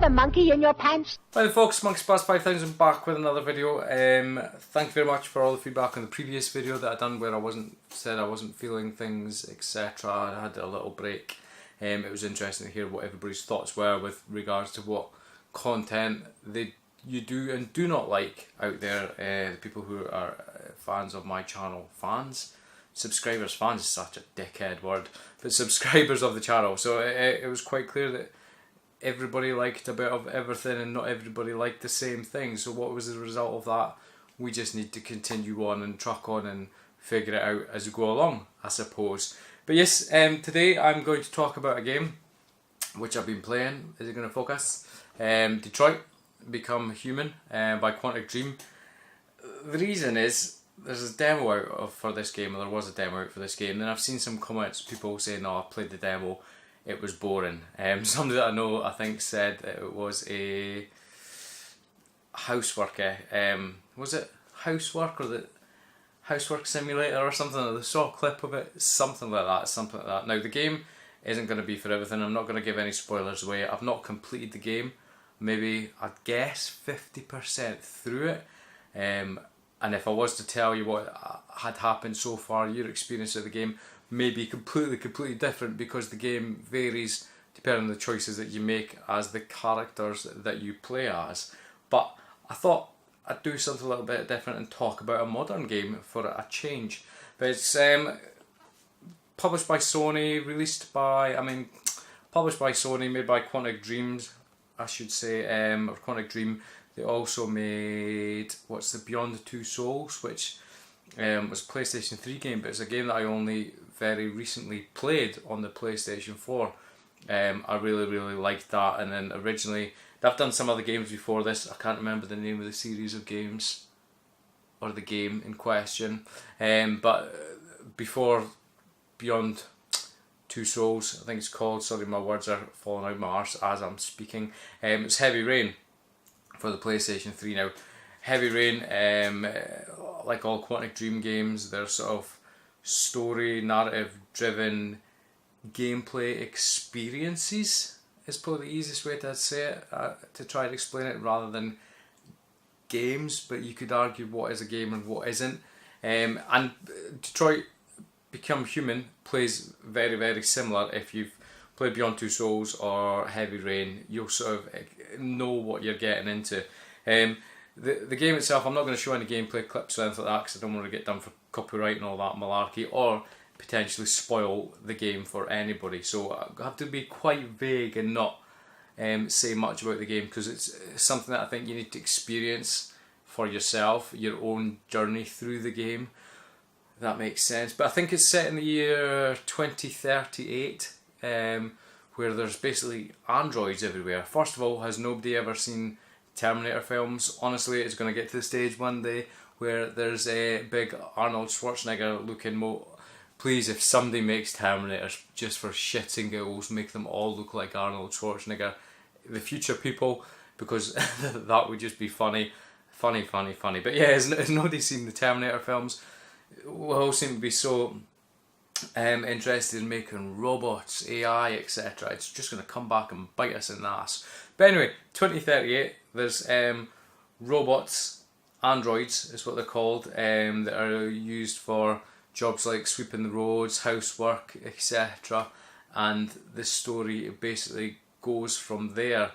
have a monkey in your pants? Hi there folks, Monkeyspaz5000 back with another video. Thank you very much for all the feedback on the previous video that I done where I wasn't feeling things, etc. I had a little break. It was interesting to hear what everybody's thoughts were with regards to what content you do and do not like out there. The people who are fans of my channel, subscribers, fans is such a dickhead word, but subscribers of the channel. So it was quite clear that everybody liked a bit of everything and not everybody liked the same thing. So what was the result of that? We just need to continue on and truck on and figure it out as we go along, I suppose. But yes, today I'm going to talk about a game which I've been playing. Is it going to focus? Detroit Become Human by Quantic Dream. The reason is there's a demo out for this game, or there was a demo out for this game, and I've seen some comments, people saying, "No, I played the demo, it was boring." Somebody that I know, I think, said that it was a housework. Was it housework or the housework simulator or something? They saw a clip of it, something like that. Now the game isn't going to be for everything. I'm not going to give any spoilers away. I've not completed the game. Maybe I'd guess 50% through it. And if I was to tell you what had happened so far, your experience of the game may be completely different, because the game varies depending on the choices that you make as the characters that you play as. But I thought I'd do something a little bit different and talk about a modern game for a change. But it's published by Sony, published by Sony, made by Quantic Dreams, I should say, or Quantic Dream. They also made, what's the Beyond Two Souls, which was a PlayStation 3 game, but it's a game that I only very recently played on the PlayStation 4. I really liked that. And then originally, I've done some other games before this. I can't remember the name of the series of games or the game in question. But before Beyond Two Souls, I think it's called, sorry my words are falling out my arse as I'm speaking, it's Heavy Rain for the PlayStation 3. Now Heavy Rain, like all Quantic Dream games, they're sort of story, narrative driven gameplay experiences is probably the easiest way to say it, to try to explain it, rather than games. But you could argue what is a game and what isn't. And Detroit Become Human plays very similar. If you've played Beyond Two Souls or Heavy Rain, you'll sort of know what you're getting into. The game itself, I'm not going to show any gameplay clips or anything like that, because I don't want to get done for copyright and all that malarkey, or potentially spoil the game for anybody. So I have to be quite vague and not say much about the game, because it's something that I think you need to experience for yourself, your own journey through the game. That makes sense. But I think it's set in the year 2038, where there's basically androids everywhere. First of all, has nobody ever seen Terminator films? Honestly, it's going to get to the stage one day where there's a big Arnold Schwarzenegger looking Please, if somebody makes Terminators, just for shits and giggles, make them all look like Arnold Schwarzenegger. The future people, because that would just be funny. But yeah, has nobody seen the Terminator films? We all seem to be so interested in making robots, AI, etc. It's just going to come back and bite us in the ass. But anyway, 2038, there's robots, androids is what they're called, that are used for jobs like sweeping the roads, housework, etc. And the story basically goes from there.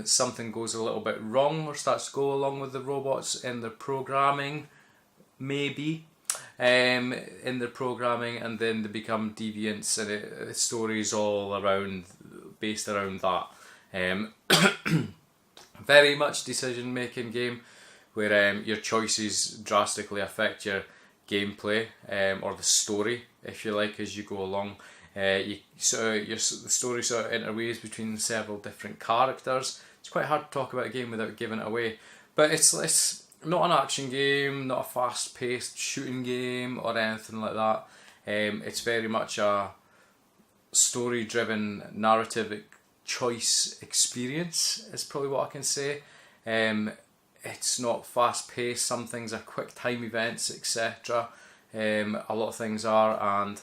Something goes a little bit wrong or starts to go along with the robots in their programming, maybe. In their programming, and then they become deviants, and the story is all based around that. Very much decision making game, where your choices drastically affect your gameplay, or the story, if you like, as you go along. The story sort of interweaves between several different characters. It's quite hard to talk about a game without giving it away, but it's not an action game, not a fast-paced shooting game or anything like that. It's very much a story-driven narrative choice experience, is probably what I can say. It's not fast-paced. Some things are quick time events, etc. A lot of things are, and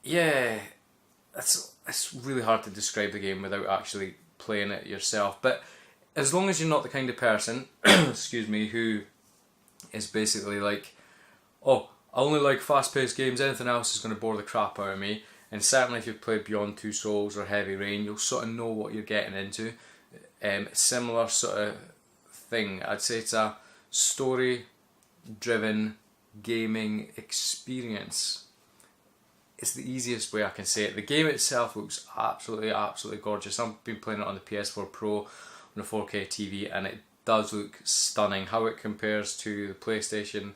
yeah, it's really hard to describe the game without actually playing it yourself. But as long as you're not the kind of person, excuse me, who is basically like, oh, I only like fast-paced games, anything else is going to bore the crap out of me. And certainly if you've played Beyond Two Souls or Heavy Rain, you'll sort of know what you're getting into. Similar sort of thing. I'd say it's a story-driven gaming experience. It's the easiest way I can say it. The game itself looks absolutely gorgeous. I've been playing it on the PS4 Pro on a 4K TV, and it does look stunning. How it compares to the PlayStation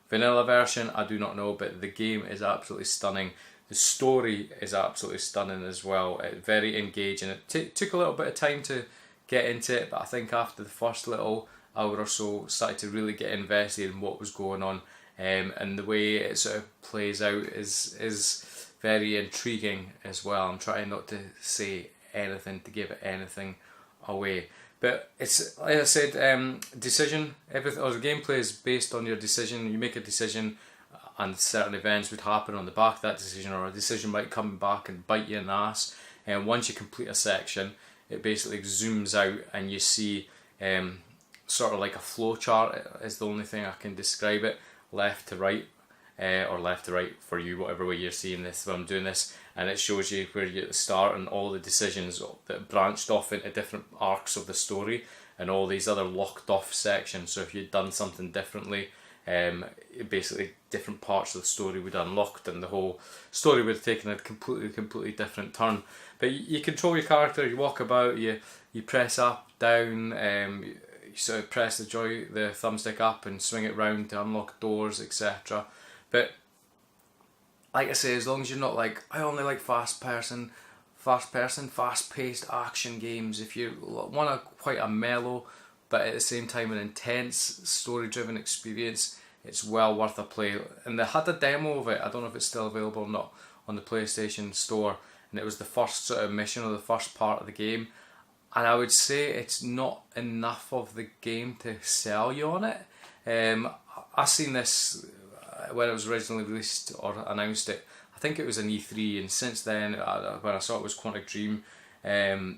vanilla version, I do not know, but the game is absolutely stunning. The story is absolutely stunning as well. Very engaging. It took a little bit of time to get into it, but I think after the first little hour or so, started to really get invested in what was going on, and the way it sort of plays out is very intriguing as well. I'm trying not to say anything to give anything away. But it's, like I said, decision. Everything, or the gameplay is based on your decision. You make a decision, and certain events would happen on the back of that decision, or a decision might come back and bite you in the ass. And once you complete a section, it basically zooms out, and you see sort of like a flow chart is the only thing I can describe it, left to right, or left to right for you, whatever way you're seeing this when I'm doing this, and it shows you where you're at the start and all the decisions that branched off into different arcs of the story and all these other locked off sections. So if you'd done something differently, basically different parts of the story would unlocked, and the whole story would have taken a completely different turn. But you control your character, you walk about, you press up, down, you sort of press the thumbstick up and swing it round to unlock doors, etc. But like I say, as long as you're not like, I only like fast-paced action games. If you want quite a mellow, but at the same time an intense story-driven experience, it's well worth a play. And they had a demo of it. I don't know if it's still available or not on the PlayStation Store. And it was the first sort of mission, or the first part of the game. And I would say it's not enough of the game to sell you on it. I seen this when it was originally released or announced it. I think it was an E3, and since then, when I saw it was Quantic Dream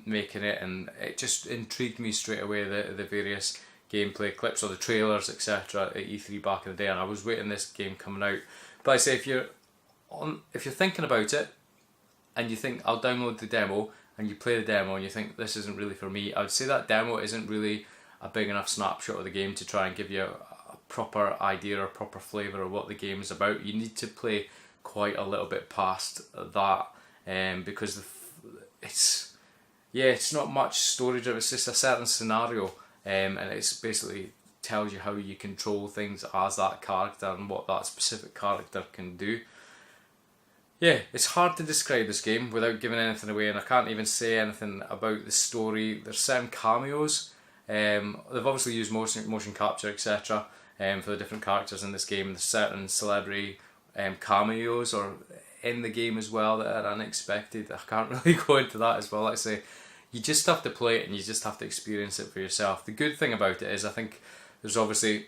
making it, and it just intrigued me straight away, the various gameplay clips or the trailers, etc. at E3 back in the day, and I was waiting this game coming out. But I say, if you're thinking about it, and you think I'll download the demo, and you play the demo and you think this isn't really for me, I would say that demo isn't really a big enough snapshot of the game to try and give you a proper idea or proper flavour of what the game is about. You need to play quite a little bit past that, because it's not much story driven. It's just a certain scenario, and it's basically tells you how you control things as that character and what that specific character can do. Yeah, it's hard to describe this game without giving anything away, and I can't even say anything about the story. There's certain cameos. They've obviously used motion capture, etc. For the different characters in this game. There's certain celebrity cameos or in the game as well that are unexpected. I can't really go into that as well. Like I say, you just have to play it and you just have to experience it for yourself. The good thing about it is, I think there's obviously,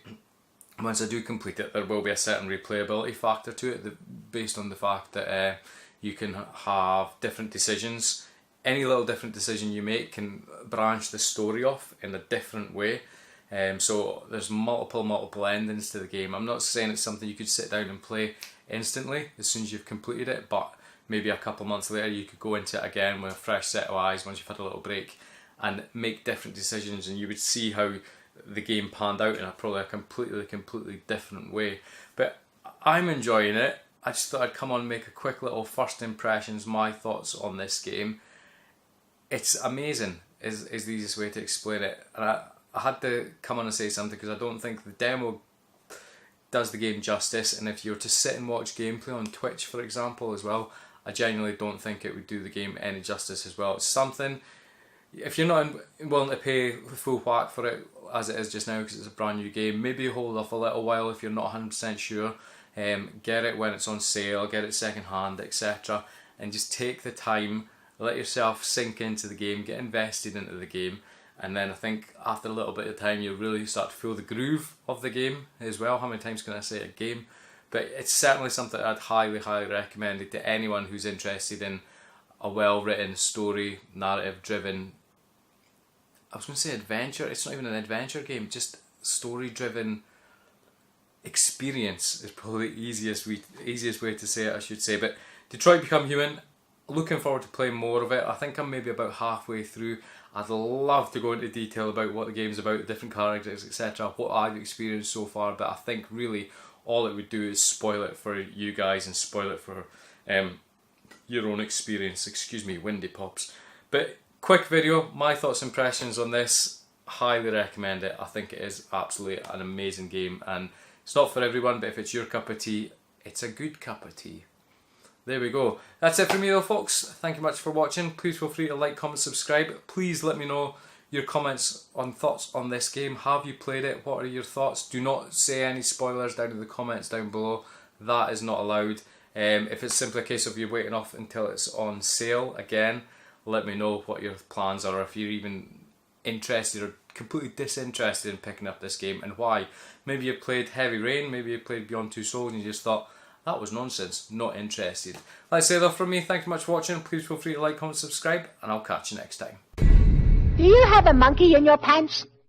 once I do complete it, there will be a certain replayability factor to it, based on the fact that you can have different decisions. Any little different decision you make can branch the story off in a different way. So there's multiple endings to the game. I'm not saying it's something you could sit down and play instantly as soon as you've completed it, but maybe a couple months later you could go into it again with a fresh set of eyes once you've had a little break and make different decisions, and you would see how the game panned out in a completely different way. But I'm enjoying it. I just thought I'd come on and make a quick little first impressions, my thoughts on this game. It's amazing is the easiest way to explain it. And I had to come on and say something because I don't think the demo does the game justice, and if you were to sit and watch gameplay on Twitch, for example, as well, I genuinely don't think it would do the game any justice as well. It's something, if you're not willing to pay the full whack for it as it is just now because it's a brand new game, maybe hold off a little while if you're not 100% sure. Get it when it's on sale, get it second hand, etc. And just take the time, let yourself sink into the game, get invested into the game, and then I think after a little bit of time you'll really start to feel the groove of the game as well. How many times can I say a game? But it's certainly something I'd highly recommend it to anyone who's interested in a well written story, narrative driven I was going to say adventure, it's not even an adventure game, just story driven experience is probably the easiest way to say it, I should say. But Detroit Become Human, looking forward to playing more of it. I think I'm maybe about halfway through. I'd love to go into detail about what the game's about, the different characters, etc., what I've experienced so far, but I think really all it would do is spoil it for you guys and spoil it for your own experience. Excuse me, windy pops. But quick video, my thoughts and impressions on this, highly recommend it. I think it is absolutely an amazing game, and it's not for everyone, but if it's your cup of tea, it's a good cup of tea. There we go. That's it for me though, folks. Thank you much for watching. Please feel free to like, comment, subscribe. Please let me know your comments on thoughts on this game. Have you played it? What are your thoughts? Do not say any spoilers down in the comments down below. That is not allowed. If it's simply a case of you're waiting off until it's on sale, again, let me know what your plans are, or if you're even interested or completely disinterested in picking up this game and why. Maybe you played Heavy Rain, maybe you played Beyond Two Souls and you just thought, that was nonsense, not interested. Like I say though, from me, thank you much for watching. Please feel free to like, comment, subscribe, and I'll catch you next time. Do you have a monkey in your pants?